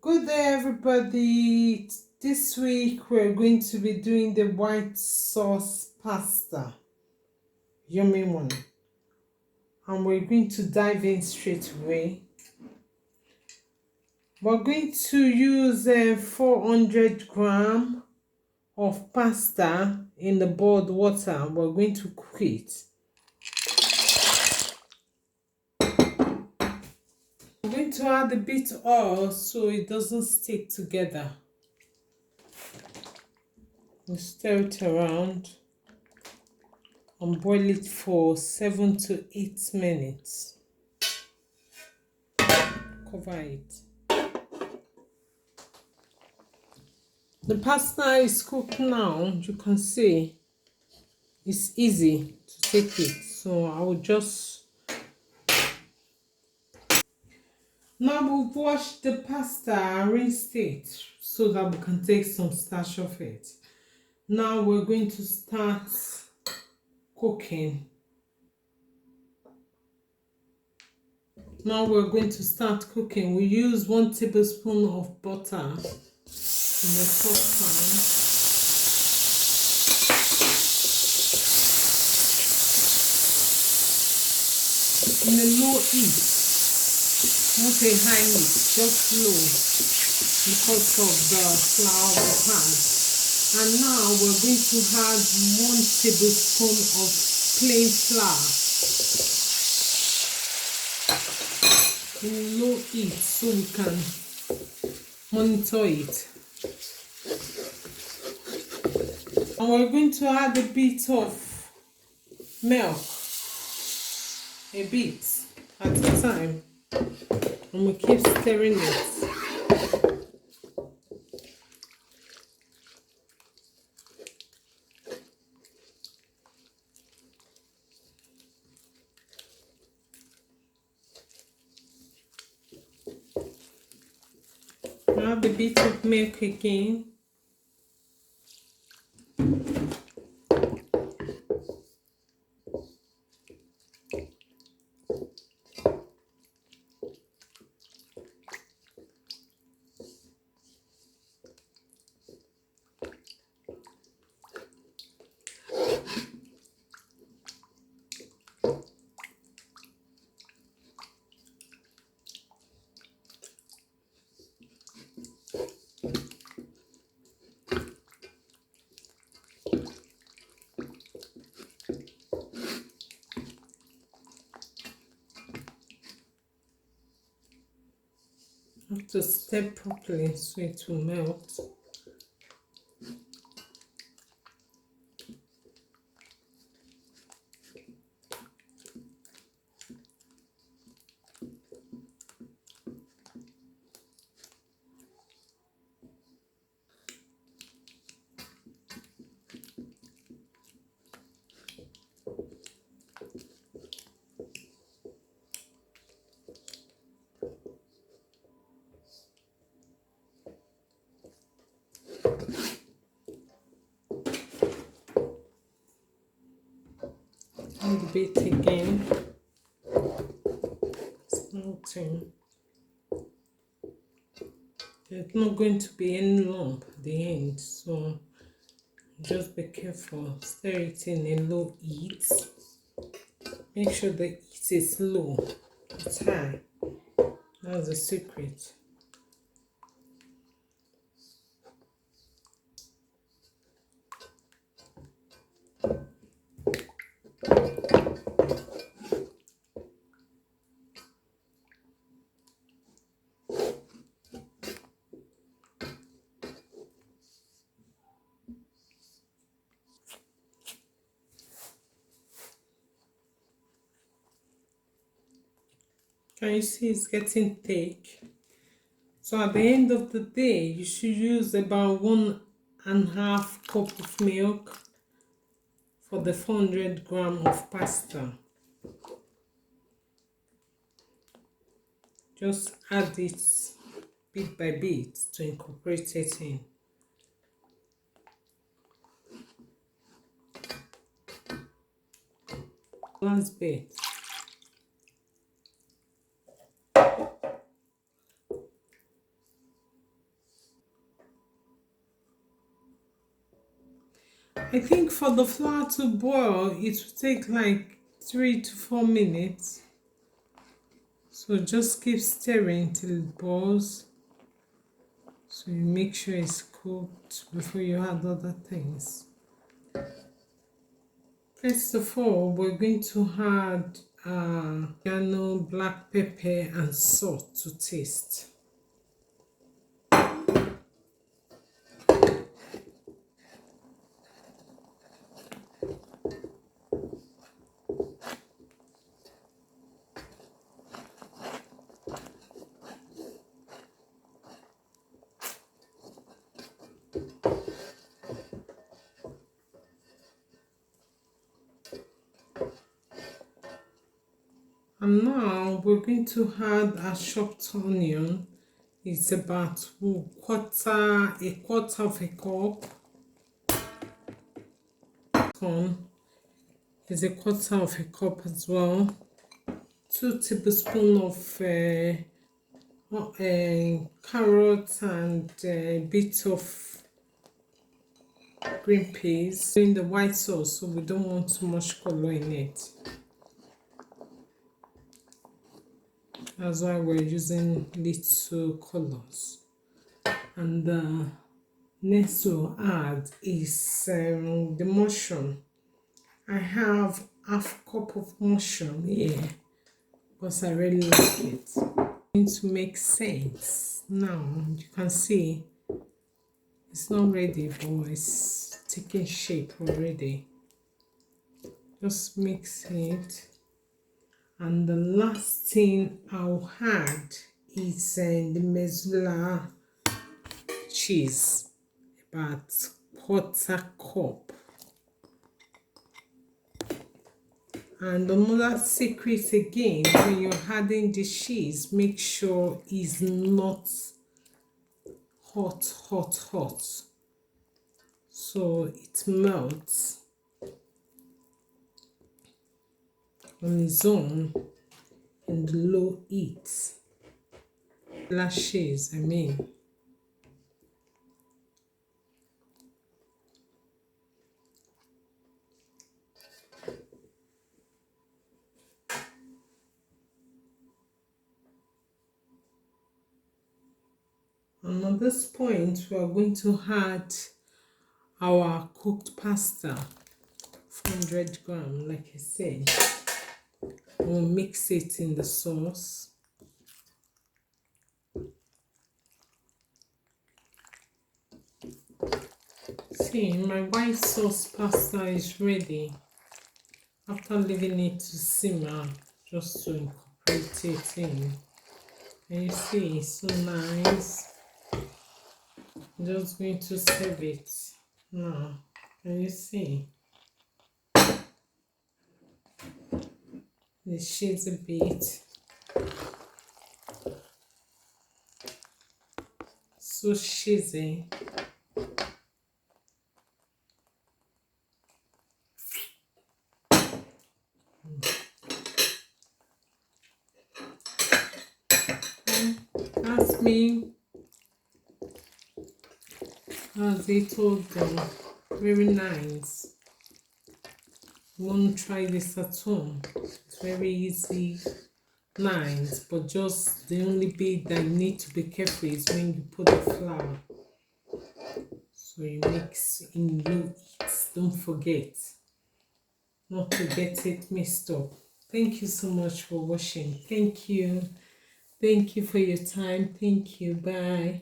Good day, everybody. This week we're going to be doing the white sauce pasta. Yummy one. And we're going to dive in straight away. We're going to use 400 gram of pasta in the boiled water. We're going to cook it. I'm going to add a bit of oil so it doesn't stick together. We stir it around and boil it for 7 to 8 minutes. Cover it. The pasta is cooked now. You can see it's easy to take it. So I will just now we've washed the pasta and rinsed it so that we can take some starch of it. Now we're going to start cooking. We use 1 tablespoon of butter in the saucepan. In a low heat, not a high heat, just low because of the flour we had. And now we're going to add 1 tablespoon of plain flour in low heat so we can monitor it. And we're going to add a bit of milk, a bit at a time, and we keep stirring it. Add a bit of milk again. Have to stir properly so it will melt. And a bit again. It's melting. There's not going to be any lump at the end, so just be careful. Stir it in a low heat. Make sure the heat is low, it's high. That's the secret. Can you see it's getting thick? So at the end of the day, you should use about 1.5 cup of milk for the 400 gram of pasta. Just add it bit by bit to incorporate it in. Last bit. I think for the flour to boil, it will take like 3 to 4 minutes. So just keep stirring till it boils. So you make sure it's cooked before you add other things. First of all, we're going to add oregano, black pepper, and salt to taste. And now we're going to add a chopped onion. It's about a quarter of a cup. Corn is a quarter of a cup as well. 2 tablespoons of carrots and a bit of green peas in the white sauce, so we don't want too much color in it. That's why we're using little colors. And the next we'll add is the mushroom. I have half cup of mushroom here because I really like it. It's going to make sense. Now you can see it's not ready, but it's taking shape already. Just mix it. And the last thing I'll add is the mozzarella cheese, about quarter cup. And another secret again, when you're adding the cheese, make sure it's not hot, so it melts on its own in the low heat. Cheese, I mean. And at this point, we are going to add our cooked pasta, 400 grams, like I said. We'll mix it in the sauce. See, my white sauce pasta is ready. After leaving it to simmer, just to incorporate it in. And you see, it's so nice. I'm just going to serve it now. Can you see? The cheese a bit. So cheesy. That's me. As it all done. Very nice. You want to try this at home? It's very easy, nice, but just the only bit that you need to be careful is when you put the flour. So you mix in low heat. Don't forget not to get it mixed up. Thank you so much for watching. Thank you. Thank you for your time. Thank you. Bye.